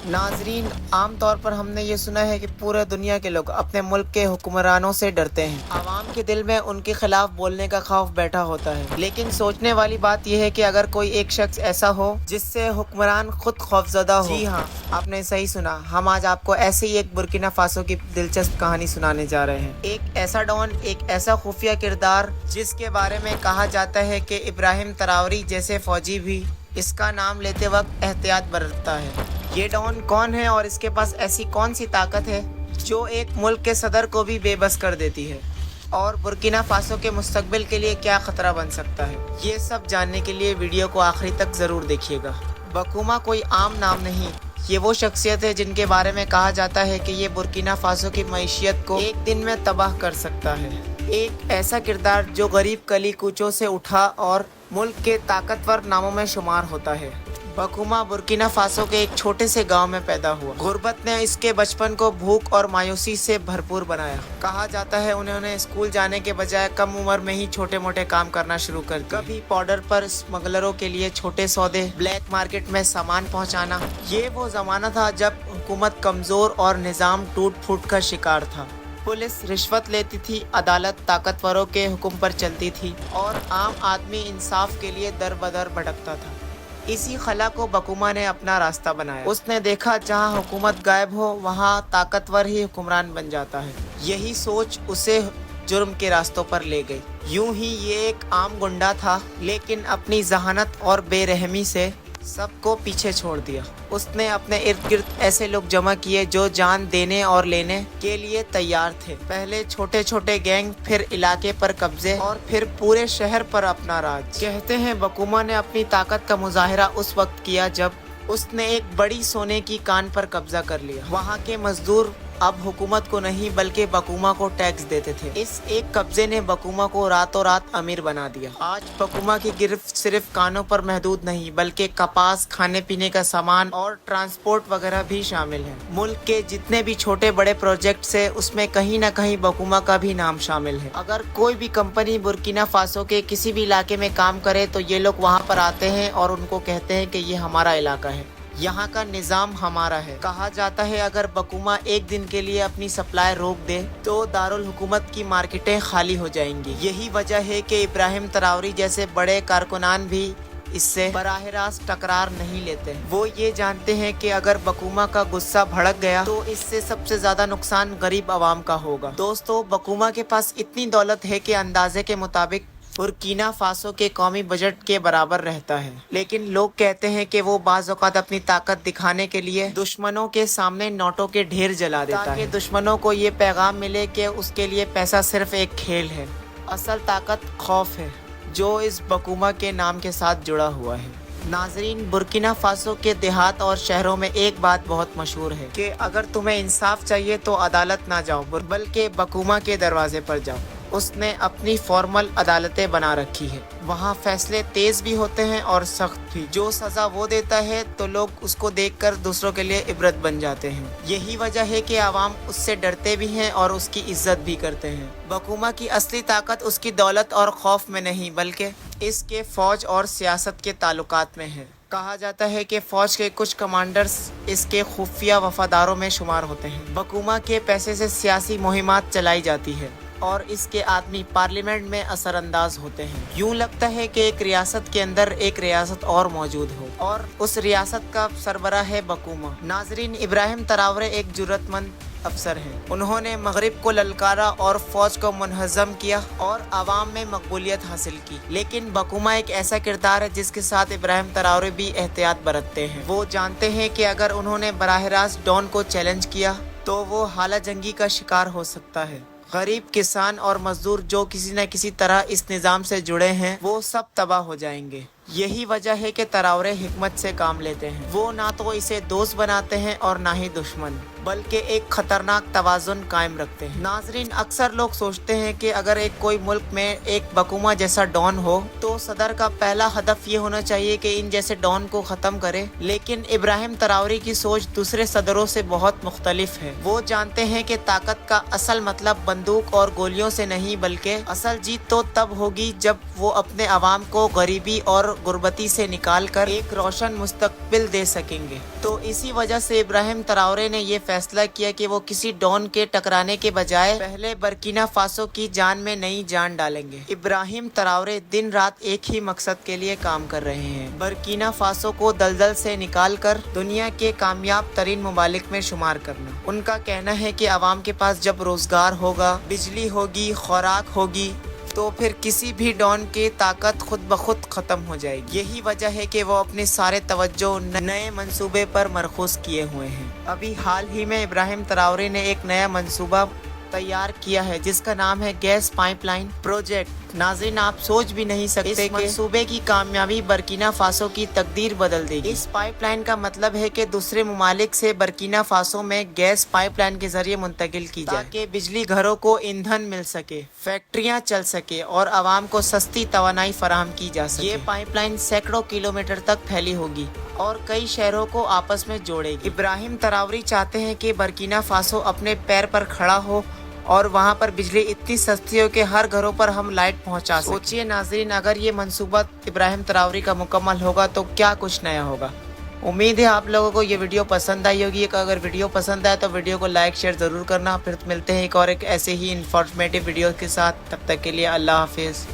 नाजरीन, आम तौर पर हमने ये सुना है कि पूरे दुनिया के लोग अपने मुल्क के हुक्मरानों से डरते हैं। आवाम के दिल में उनके खिलाफ बोलने का खौफ बैठा होता है। लेकिन सोचने वाली बात यह है कि अगर कोई एक शख्स ऐसा हो जिससे हुक्मरान खुद खौफजदा हो। जी हाँ, आपने सही सुना। हम आज आपको ऐसे ही एक बुर्किना फासो की दिलचस्प कहानी सुनाने जा रहे हैं। एक ऐसा डॉन, एक ऐसा खुफिया किरदार जिसके बारे में कहा जाता है कि इब्राहिम तरावरी जैसे फौजी भी इसका नाम लेते वक्त एहतियात बरतता है। ये डॉन कौन है और इसके पास ऐसी कौन सी ताकत है जो एक मुल्क के सदर को भी बेबस कर देती है, और बुर्किना फासो के मुस्तकबिल के लिए क्या खतरा बन सकता है। ये सब जानने के लिए वीडियो को आखिरी तक जरूर देखिएगा। बकूमा कोई आम नाम नहीं, ये वो शख्सियत है जिनके बारे में कहा जाता है कि ये बुर्किना फासो की मईशियत को एक दिन में तबाह कर सकता है। एक ऐसा किरदार जो गरीब कली कूचों से उठा और मुल्क के ताकतवर नामों में शुमार होता है। बकूमा बुर्किना फासो के एक छोटे से गांव में पैदा हुआ। गुर्बत ने इसके बचपन को भूख और मायूसी से भरपूर बनाया। कहा जाता है उन्होंने स्कूल जाने के बजाय कम उम्र में ही छोटे मोटे काम करना शुरू कर दिया। कभी पाउडर पर स्मगलरों के लिए छोटे सौदे, ब्लैक मार्केट में सामान पहुंचाना। ये वो जमाना था जब हुकूमत कमजोर और निज़ाम टूट फूट का शिकार था। पुलिस रिश्वत लेती थी, अदालत ताकतवरों के हुक्म पर चलती थी और आम आदमी इंसाफ के लिए दर बदर भटकता था। इसी खला को बकूमा ने अपना रास्ता बनाया। उसने देखा जहां हुकूमत गायब हो वहां ताकतवर ही हुक्मरान बन जाता है। यही सोच उसे जुर्म के रास्तों पर ले गई। यूं ही ये एक आम गुंडा था, लेकिन अपनी जहानत और बेरहमी से सबको पीछे छोड़ दिया। उसने अपने इर्द गिर्द ऐसे लोग जमा किए जो जान देने और लेने के लिए तैयार थे। पहले छोटे छोटे गैंग, फिर इलाके पर कब्जे और फिर पूरे शहर पर अपना राज। कहते हैं बकूमा ने अपनी ताकत का मुजाहिरा उस वक्त किया जब उसने एक बड़ी सोने की कान पर कब्जा कर लिया। वहाँ के मजदूर अब हुकूमत को नहीं बल्कि बकूमा को टैक्स देते थे। इस एक कब्जे ने बकूमा को रातों रात अमीर बना दिया। आज बकूमा की गिरफ्त सिर्फ कानों पर महदूद नहीं बल्कि कपास, खाने पीने का सामान और ट्रांसपोर्ट वगैरह भी शामिल है। मुल्क के जितने भी छोटे बड़े प्रोजेक्ट्स है उसमें कहीं न कहीं बकूमा का भी नाम शामिल है। अगर कोई भी कंपनी बुर्किना फासो के किसी भी इलाके में काम करे तो ये लोग वहाँ पर आते हैं और उनको कहते हैं कि ये हमारा इलाका है, यहाँ का निज़ाम हमारा है। कहा जाता है अगर बकूमा एक दिन के लिए अपनी सप्लाई रोक दे तो दारुल हुकूमत की मार्केटें खाली हो जाएंगी। यही वजह है कि इब्राहिम तरावरी जैसे बड़े कारकुनान भी इससे बराह रास्त टकरार नहीं लेते। वो ये जानते हैं कि अगर बकूमा का गुस्सा भड़क गया तो इससे सबसे ज्यादा नुकसान गरीब आवाम का होगा। दोस्तों, बकूमा के पास इतनी दौलत है कि अंदाजे के मुताबिक बुर्किना फासो के कौमी बजट के बराबर रहता है। लेकिन लोग कहते हैं कि वो बाज़ औक़ात अपनी ताकत दिखाने के लिए दुश्मनों के सामने नोटों के ढेर जला देता है ताकि दुश्मनों को ये पैगाम मिले कि उसके लिए पैसा सिर्फ एक खेल है। असल ताकत खौफ है जो इस बकूमा के नाम के साथ जुड़ा हुआ है। नाजरीन, बुर्किना फासो के देहात और शहरों में एक बात बहुत मशहूर है कि अगर तुम्हें इंसाफ चाहिए तो अदालत ना जाओ बल्कि बकूमा के दरवाजे पर जाओ। उसने अपनी फॉर्मल अदालतें बना रखी है। वहाँ फैसले तेज भी होते हैं और सख्त भी। जो सजा वो देता है तो लोग उसको देखकर दूसरों के लिए इबरत बन जाते हैं। यही वजह है कि आवाम उससे डरते भी हैं और उसकी इज्जत भी करते हैं। बकूमा की असली ताकत उसकी दौलत और खौफ में नहीं बल्कि इसके फौज और सियासत के ताल्लुकात में है। कहा जाता है कि फौज के कुछ कमांडर्स इसके खुफिया वफादारों में शुमार होते हैं। बकूमा के पैसे से सियासी मुहिमात चलाई जाती है और इसके आदमी पार्लियामेंट में असरअंदाज होते हैं। यूं लगता है कि एक रियासत के अंदर एक रियासत और मौजूद हो और उस रियासत का सरबराह है बकूमा। नाजरीन, इब्राहिम तरावरे एक जुर्रतमंद अफसर हैं। उन्होंने मगरिब को ललकारा और फौज को मुनहज़म किया और आवाम में मकबूलियत हासिल की। लेकिन बकूमा एक ऐसा किरदार है जिसके साथ इब्राहिम तरावरे भी एहतियात बरतते हैं। वो जानते हैं कि अगर उन्होंने बराह रास्त डॉन को चैलेंज किया तो वो हाला जंगी का शिकार हो सकता है। गरीब किसान और मजदूर जो किसी न किसी तरह इस निज़ाम से जुड़े हैं वो सब तबाह हो जाएंगे। यही वजह है कि तरावरे हिकमत से काम लेते हैं। वो ना तो इसे दोस्त बनाते हैं और ना ही दुश्मन। बल्कि एक खतरनाक तवाज़ुन कायम रखते हैं। नाजरीन, अक्सर लोग सोचते हैं कि अगर कोई मुल्क में एक बकुमा जैसा डॉन हो तो सदर का पहला हदफ ये होना चाहिए कि इन जैसे डॉन को ख़त्म करे, लेकिन इब्राहिम तरावरी की सोच दूसरे सदरों से बहुत मुख्तलिफ है। वो जानते हैं कि ताकत का असल मतलब बंदूक और गोलियों से नहीं, बल्कि असल जीत तो तब होगी जब वो अपने अवाम को गरीबी और गुर्बती से निकाल कर एक रोशन मुस्तकबिल दे सकेंगे। तो इसी वजह से इब्राहिम तरावरे ने ये फैसला किया कि वो किसी डॉन के टकराने के बजाय पहले बर्किना फासो की जान में नई जान डालेंगे। इब्राहिम तरावरे दिन रात एक ही मकसद के लिए काम कर रहे हैं, बर्किना फासो को दलदल से निकाल कर दुनिया के कामयाब तरीन ममालिक में शुमार करना। उनका कहना है कि आवाम के पास जब रोजगार होगा, बिजली होगी, खुराक होगी, तो फिर किसी भी डॉन की ताकत खुद ब खुद ख़त्म हो जाएगी। यही वजह है कि वो अपने सारे तवज्जो नए मंसूबे पर मरकूज़ किए हुए हैं। अभी हाल ही में इब्राहिम तरावरे ने एक नया मंसूबा तैयार किया है जिसका नाम है गैस पाइपलाइन प्रोजेक्ट। नाज़रीन, आप सोच भी नहीं सकते इस मंसूबे की कामयाबी बर्किना फासो की तकदीर बदल देगी। इस पाइपलाइन का मतलब है कि दूसरे ममालिक से बर्किना फासो में गैस पाइपलाइन के जरिए मुंतकिल की जाए ताकि बिजली घरों को ईंधन मिल सके, फैक्ट्रियाँ चल सके और आवाम को सस्ती तवानाई फराहम की जा सके। ये पाइपलाइन सैकड़ों किलोमीटर तक फैली होगी और कई शहरों को आपस में जोड़ेगी। इब्राहिम तरावरी चाहते हैं कि बर्किना फासो अपने पैर पर खड़ा हो और वहाँ पर बिजली इतनी सस्ती हो कि हर घरों पर हम लाइट पहुँचा सकें। सोचिए नाज़रीन, अगर ये मंसूबा इब्राहिम तरावरी का मुकम्मल होगा तो क्या कुछ नया होगा। उम्मीद है आप लोगों को ये वीडियो पसंद आई होगी। अगर वीडियो पसंद आए तो वीडियो को लाइक शेयर ज़रूर करना। फिर मिलते हैं एक ऐसे ही इंफॉर्मेटिव वीडियो के साथ। तब तक के लिए अल्लाह हाफिज़।